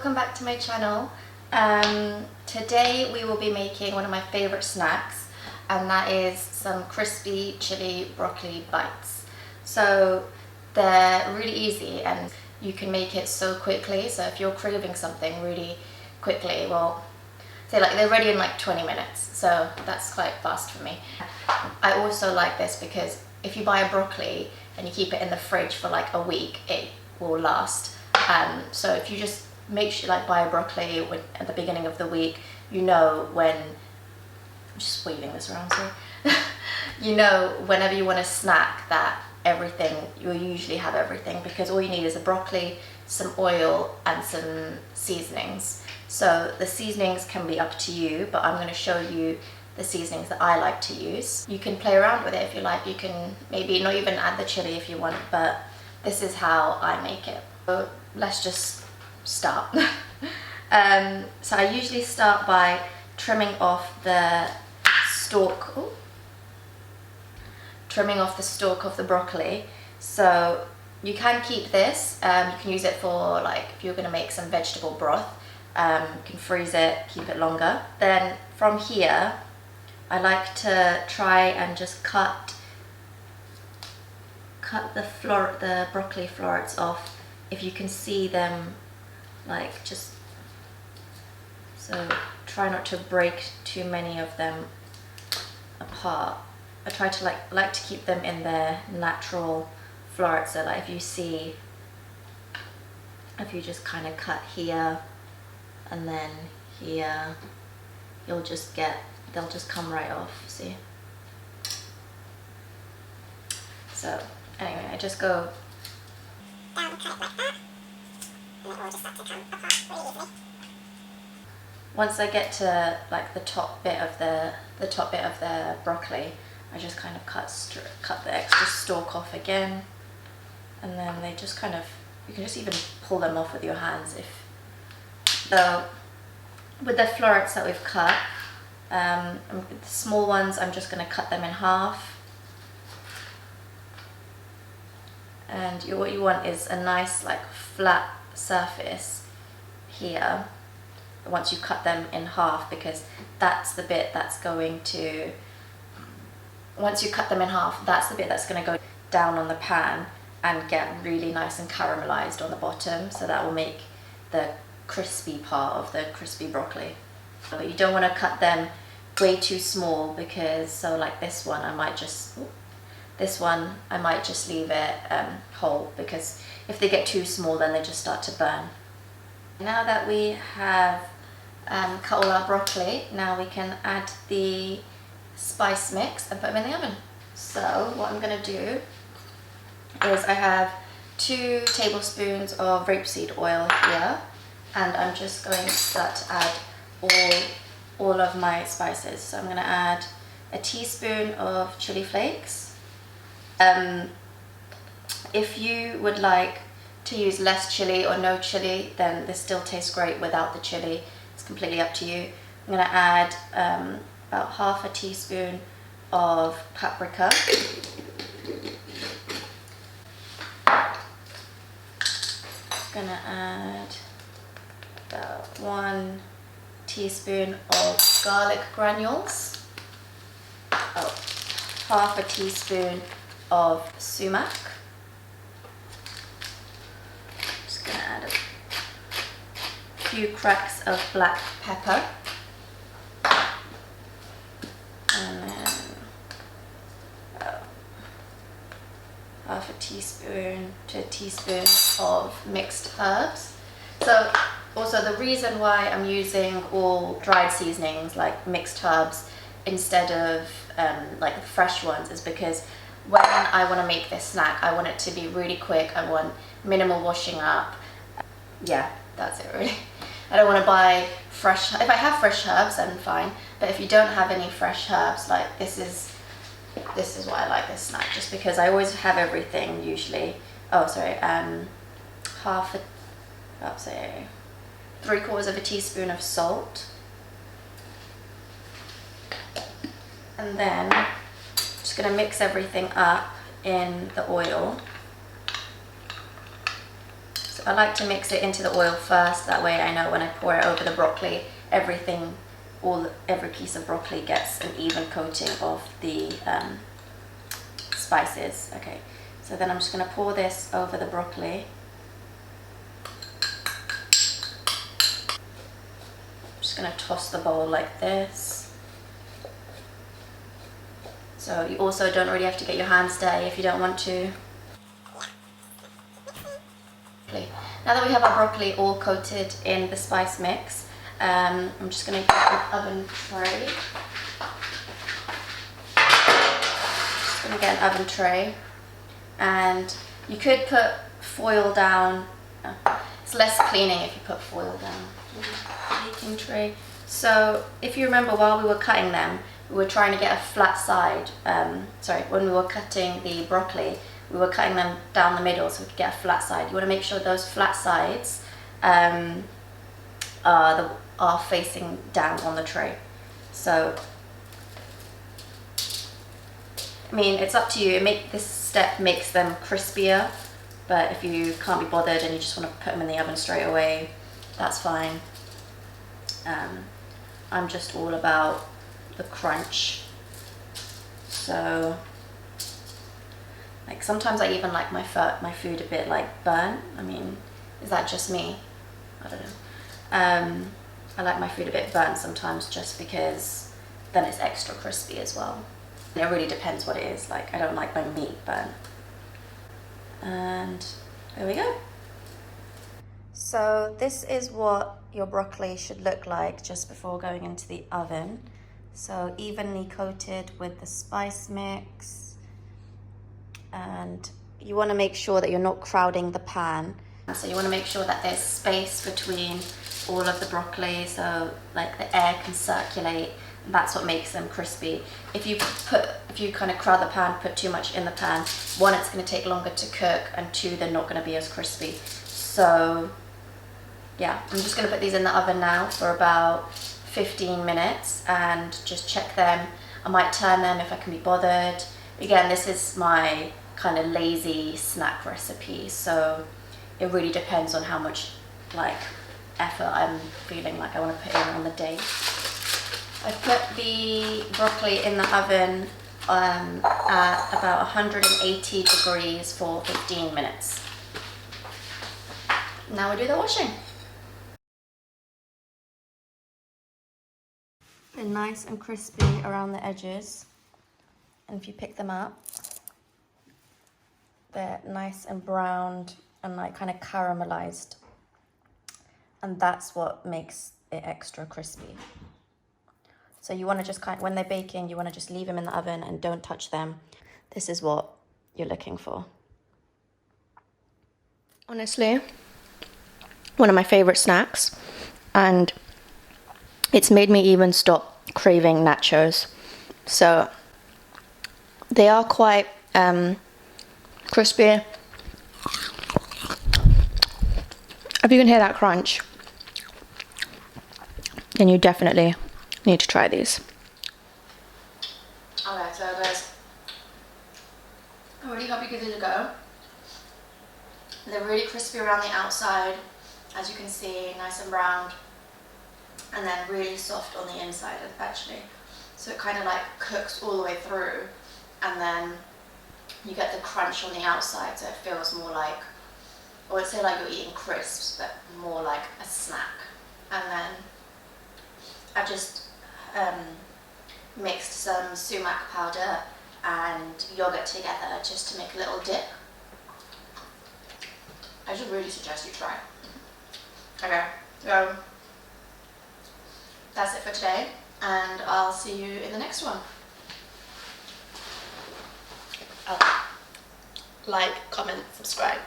welcome back to my channel. Today we will be making one of my favorite snacks, and that is some crispy chili broccoli bites. So they're really easy and you can make it so quickly. So if you're craving something really quickly, well, say like they're ready in like 20 minutes. So that's quite fast for me. I also like this because if you buy a broccoli and you keep it in the fridge for like a week, it will last. So if you just make sure, like, buy a broccoli at the beginning of the week, you know when, I'm just waving this around, sorry. You know whenever you want a snack that everything, you'll usually have everything, because all you need is a broccoli, some oil and some seasonings. So the seasonings can be up to you, but I'm going to show you the seasonings that I like to use. You can play around with it if you like. You can maybe not even add the chili if you want, but this is how I make it. So let's just start. So I usually start by trimming off the stalk. Ooh. Trimming off the stalk of the broccoli. So you can keep this. You can use it for, like, if you're going to make some vegetable broth. You can freeze it, keep it longer. Then from here, I like to try and just cut the broccoli florets off, if you can see them, like, just so try not to break too many of them apart. I try to like to keep them in their natural florets. So like if you just kind of cut here and then here, they'll just come right off, see? So anyway, I just go down, cut it like that, and it will just start to come apart really easily. Once I get to like the top bit of the broccoli, I just kind of cut the extra stalk off again, and then they just kind of, you can just even pull them off with your hands. So with the florets that we've cut, the small ones, I'm just going to cut them in half. And what you want is a nice, like, flat surface here once you cut them in half, because that's the bit that's going to, once you cut them in half, that's the bit that's going to go down on the pan and get really nice and caramelized on the bottom. So that will make the crispy part of the crispy broccoli. But you don't want to cut them way too small, because, so like this one, I might just leave it whole, because if they get too small, then they just start to burn. Now that we have cut all our broccoli, now we can add the spice mix and put them in the oven. So what I'm going to do is, I have 2 tablespoons of rapeseed oil here, and I'm just going to start to add all of my spices. So I'm going to add a teaspoon of chili flakes. If you would like to use less chili or no chili, then this still tastes great without the chili. It's completely up to you. I'm going to add about half a teaspoon of paprika. Going to add about 1 teaspoon of garlic granules. Half a teaspoon of sumac. Just going to add a few cracks of black pepper, and then half a teaspoon to a teaspoon of mixed herbs. So also, the reason why I'm using all dried seasonings like mixed herbs instead of like the fresh ones is because when I want to make this snack, I want it to be really quick. I want minimal washing up. Yeah, that's it really. I don't want to buy fresh. If I have fresh herbs, then fine. But if you don't have any fresh herbs, like this is why I like this snack, just because I always have everything usually. Oh, sorry, say 3/4 of a teaspoon of salt, and then just going to mix everything up in the oil. So I like to mix it into the oil first, that way I know when I pour it over the broccoli, every piece of broccoli gets an even coating of the spices. Okay, so then I'm just going to pour this over the broccoli. I'm just going to toss the bowl like this. So you also don't really have to get your hands dirty if you don't want to. Now that we have our broccoli all coated in the spice mix, I'm just going to get an oven tray. Just going to get an oven tray, and you could put foil down. It's less cleaning if you put foil down. Baking tray. So if you remember, while we were cutting them, we were trying to get a flat side. When we were cutting the broccoli, we were cutting them down the middle so we could get a flat side. You want to make sure those flat sides are facing down on the tray. So, I mean, it's up to you. This step makes them crispier, but if you can't be bothered and you just want to put them in the oven straight away, that's fine. I'm just all about the crunch. So, like, sometimes I even like my food a bit like burnt. I mean, is that just me? I don't know. I like my food a bit burnt sometimes, just because then it's extra crispy as well. And it really depends what it is. Like, I don't like my meat burnt. And there we go. So this is what your broccoli should look like just before going into the oven. So evenly coated with the spice mix. And you want to make sure that you're not crowding the pan. So you want to make sure that there's space between all of the broccoli, so like the air can circulate, and that's what makes them crispy. If you kind of crowd the pan, put too much in the pan, one, it's going to take longer to cook, and two, they're not going to be as crispy. So yeah, I'm just going to put these in the oven now for about 15 minutes and just check them. I might turn them if I can be bothered. Again, this is my kind of lazy snack recipe, so it really depends on how much like effort I'm feeling like I want to put in on the day. I put the broccoli in the oven at about 180 degrees for 15 minutes. Now we do the washing. They're nice and crispy around the edges, and if you pick them up, they're nice and browned and like kind of caramelized, and that's what makes it extra crispy. So you want to just when they're baking, you want to just leave them in the oven and don't touch them. This is what you're looking for. Honestly, one of my favorite snacks, and it's made me even stop craving nachos. So they are quite crispy. If you can hear that crunch, then you definitely need to try these. Okay, so guys, I really hope you give these a go. They're really crispy around the outside, as you can see, nice and browned, and then really soft on the inside actually. So it kind of like cooks all the way through, and then you get the crunch on the outside, so it feels more like, I wouldn't say like you're eating crisps, but more like a snack. And then I've just mixed some sumac powder and yogurt together just to make a little dip. I should really suggest you try. Okay, so that's it for today, and I'll see you in the next one. Like, comment, subscribe.